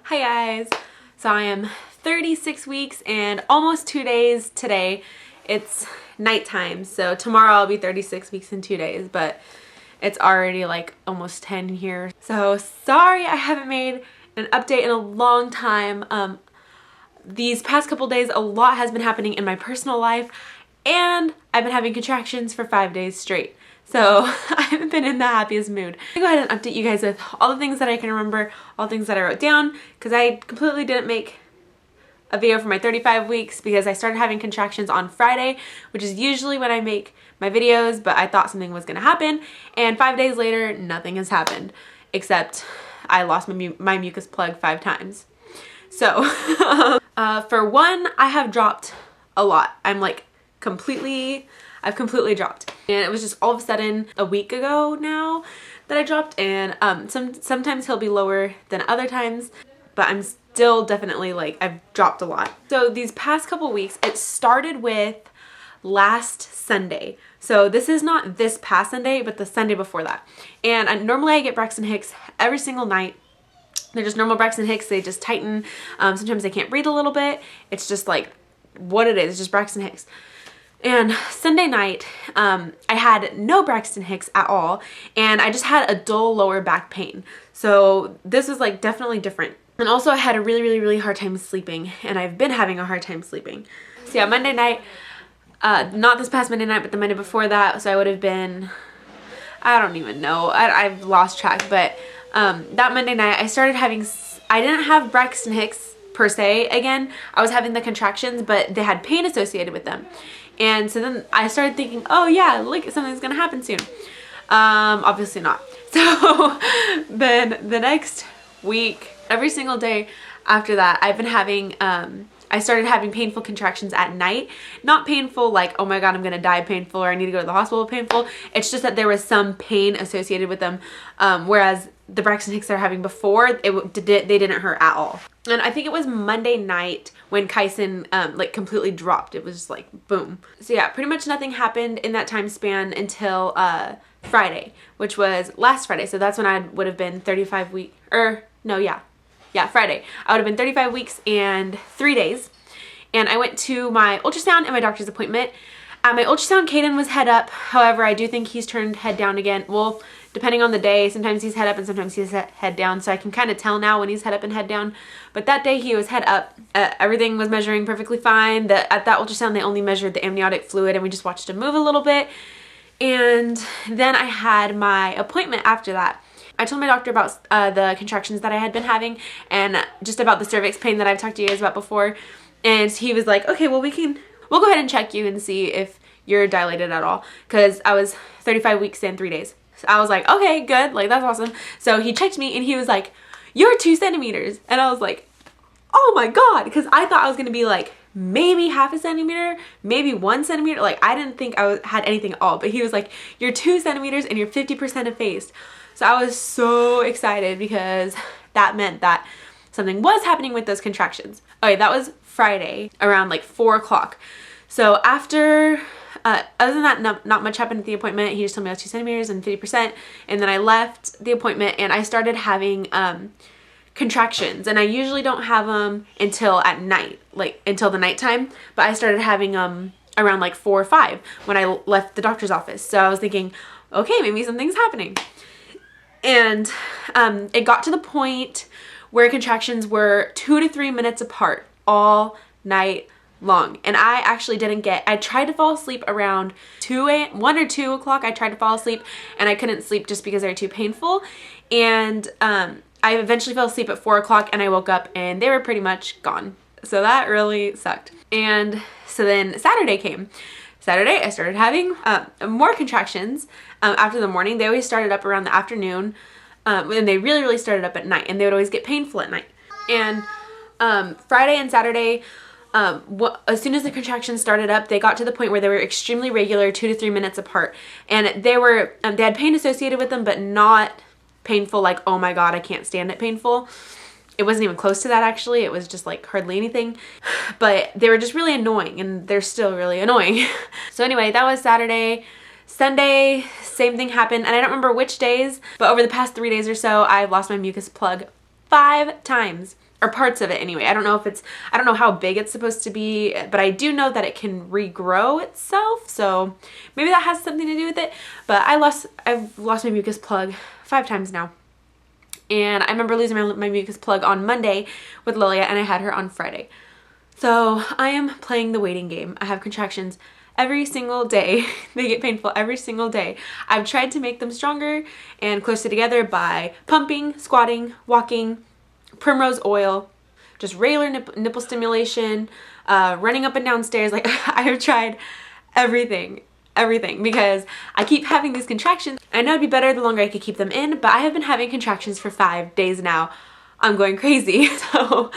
Hi guys! So I am 36 weeks and almost 2 days today. It's nighttime, so tomorrow I'll be 36 weeks and 2 days, but it's already like almost 10 here. So sorry I haven't made an update in a long time. These past couple days a lot has been happening in my personal life, and I've been having contractions for 5 days straight. So I haven't been in the happiest mood. I'm gonna go ahead and update you guys with all the things that I can remember, all the things that I wrote down, because I completely didn't make a video for my 35 weeks because I started having contractions on Friday, which is usually when I make my videos, but I thought something was gonna happen, and 5 days later, nothing has happened, except I lost my mucus plug 5 times. So, for one, I have dropped a lot. I've completely dropped. And it was just all of a sudden a week ago now that I dropped, and sometimes he'll be lower than other times, but I'm still definitely I've dropped a lot. So these past couple weeks, it started with last Sunday. So this is not this past Sunday, but the Sunday before that. And normally I get Braxton Hicks every single night. They're just normal Braxton Hicks. They just tighten. Sometimes I can't breathe a little bit. It's just like what it is, just Braxton Hicks. And Sunday night, I had no Braxton Hicks at all, and I just had a dull lower back pain. So this was definitely different. And also I had a really hard time sleeping, and I've been having a hard time sleeping. So yeah, Monday night, not this past Monday night, but the Monday before that, so I would have been, I don't even know, I've lost track, but that Monday night I started having, I didn't have Braxton Hicks per se again. I was having the contractions, but they had pain associated with them. And so then I started thinking, oh yeah, look, something's gonna happen soon. Obviously not. So then the next week, every single day after that, I've been having, I started having painful contractions at night. Not painful like, oh my God, I'm gonna die painful, or I need to go to the hospital painful. It's just that there was some pain associated with them, whereas the Braxton Hicks they're having before, they didn't hurt at all. And I think it was Monday night when Kyson completely dropped. It was just like boom. So yeah, pretty much nothing happened in that time span until Friday, which was last Friday. So that's when I would have been 35 weeks, Friday. I would have been 35 weeks and 3 days. And I went to my ultrasound and my doctor's appointment. At my ultrasound, Caden was head up. However, I do think he's turned head down again. Well, depending on the day, sometimes he's head up and sometimes he's head down. So I can kind of tell now when he's head up and head down. But that day he was head up. Everything was measuring perfectly fine. At that ultrasound, they only measured the amniotic fluid, and we just watched him move a little bit. And then I had my appointment after that. I told my doctor about the contractions that I had been having, and just about the cervix pain that I've talked to you guys about before. And he was like, okay, well, we'll go ahead and check you and see if you're dilated at all, because I was 35 weeks and 3 days. So I was like, okay, good, that's awesome. So he checked me and he was like, you're 2 centimeters. And I was like, oh my God, because I thought I was gonna be maybe half a centimeter, maybe 1 centimeter. I didn't think I had anything at all, but he was like, you're 2 centimeters and you're 50% effaced. So I was so excited because that meant that something was happening with those contractions. Okay, that was Friday around 4 o'clock. So after, other than that, not much happened at the appointment. He just told me I was 2 centimeters and 50%. And then I left the appointment and I started having contractions. And I usually don't have them until at night, until the nighttime. But I started having them around 4 or 5 when I left the doctor's office. So I was thinking, okay, maybe something's happening. And it got to the point where contractions were 2 to 3 minutes apart all night long. And I actually I tried to fall asleep around 1 or 2 o'clock. I tried to fall asleep and I couldn't sleep just because they were too painful. And I eventually fell asleep at 4 o'clock, and I woke up and they were pretty much gone. So that really sucked. And so then Saturday came. Saturday, I started having more contractions after the morning. They always started up around the afternoon, and they really started up at night, and they would always get painful at night. And Friday and Saturday, as soon as the contractions started up, they got to the point where they were extremely regular, 2 to 3 minutes apart, and they had pain associated with them, but not painful oh my God, I can't stand it painful. It wasn't even close to that, actually. It was just hardly anything, but they were just really annoying, and they're still really annoying. So anyway, that was Saturday. Sunday, same thing happened, and I don't remember which days, but over the past 3 days or so, I've lost my mucus plug 5 times, or parts of it anyway. I don't know how big it's supposed to be, but I do know that it can regrow itself, so maybe that has something to do with it. But I've lost my mucus plug 5 times now. And I remember losing my mucus plug on Monday with Lilia, and I had her on Friday. So I am playing the waiting game. I have contractions every single day. They get painful every single day. I've tried to make them stronger and closer together by pumping, squatting, walking, primrose oil, just regular nipple stimulation, running up and down stairs. Like, I have tried everything because I keep having these contractions. I know it'd be better the longer I could keep them in, but I have been having contractions for 5 days now. I'm going crazy. So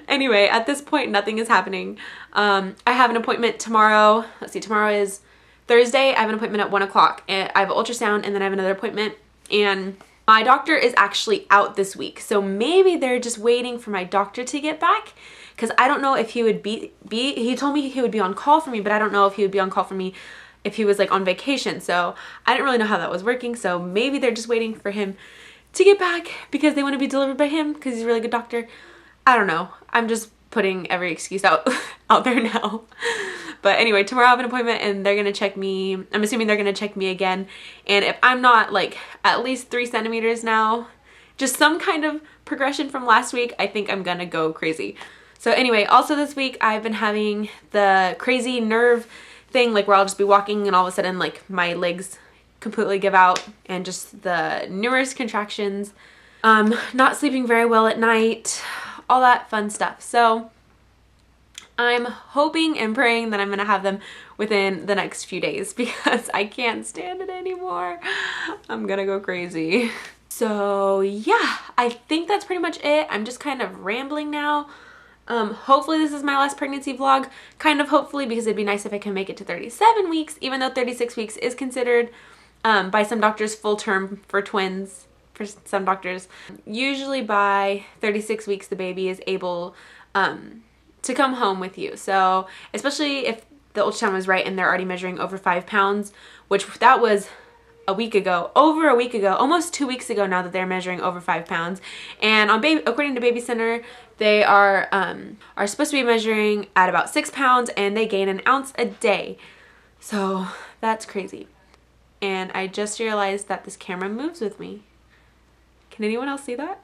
anyway, at this point, nothing is happening. I have an appointment tomorrow. Let's see, tomorrow is Thursday. I have an appointment at 1 o'clock. I have an ultrasound, and then I have another appointment. And my doctor is actually out this week. So maybe they're just waiting for my doctor to get back, because I don't know if he would he told me he would be on call for me, but I don't know if he would be on call for me if he was like on vacation. So I didn't really know how that was working. So maybe they're just waiting for him to get back because they want to be delivered by him because he's a really good doctor. I don't know. I'm just putting every excuse out there now. But anyway, tomorrow I have an appointment and they're going to check me. I'm assuming they're going to check me again. And if I'm not like at least 3 centimeters now, just some kind of progression from last week, I think I'm going to go crazy. So anyway, also this week I've been having the crazy nerve thing, like where I'll just be walking and all of a sudden like my legs completely give out, and just the numerous contractions, not sleeping very well at night, all that fun stuff. So I'm hoping and praying that I'm gonna have them within the next few days because I can't stand it anymore. I'm gonna go crazy. So yeah, I think that's pretty much it. I'm just kind of rambling now. Hopefully this is my last pregnancy vlog, kind of hopefully, because it'd be nice if I can make it to 37 weeks, even though 36 weeks is considered by some doctors full term for twins. For some doctors, usually by 36 weeks the baby is able to come home with you. So especially if the ultrasound was right and they're already measuring over 5 pounds, which that was over a week ago, almost 2 weeks ago now that they're measuring over 5 pounds. And on according to Baby Center, they are supposed to be measuring at about 6 pounds, and they gain an ounce a day. So that's crazy. And I just realized that this camera moves with me. Can anyone else see that?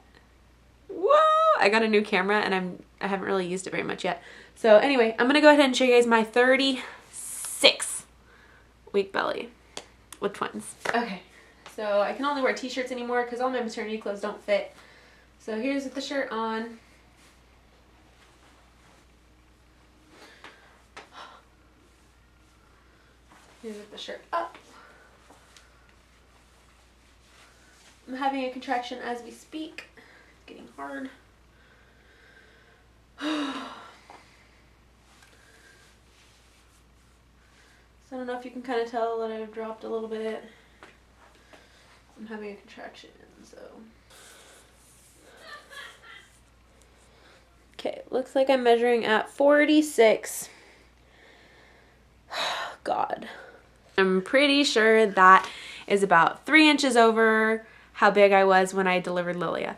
Whoa! I got a new camera and I haven't really used it very much yet. So anyway, I'm gonna go ahead and show you guys my 36 week belly with twins. Okay, so I can only wear t-shirts anymore because all my maternity clothes don't fit. So here's with the shirt on. Here's with the shirt up. I'm having a contraction as we speak. It's getting hard. So I don't know if you can kind of tell that I've dropped a little bit. I'm having a contraction, so. Okay, looks like I'm measuring at 46. God. I'm pretty sure that is about 3 inches over how big I was when I delivered Lilia.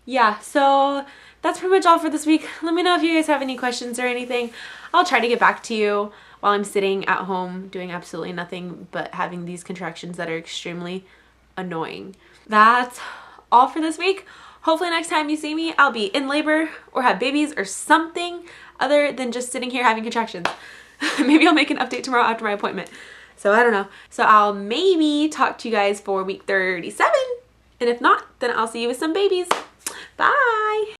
Yeah, so that's pretty much all for this week. Let me know if you guys have any questions or anything. I'll try to get back to you while I'm sitting at home doing absolutely nothing but having these contractions that are extremely annoying. That's all for this week. Hopefully next time you see me, I'll be in labor or have babies or something other than just sitting here having contractions. Maybe I'll make an update tomorrow after my appointment. So I don't know. So I'll maybe talk to you guys for week 37. And if not, then I'll see you with some babies. Bye.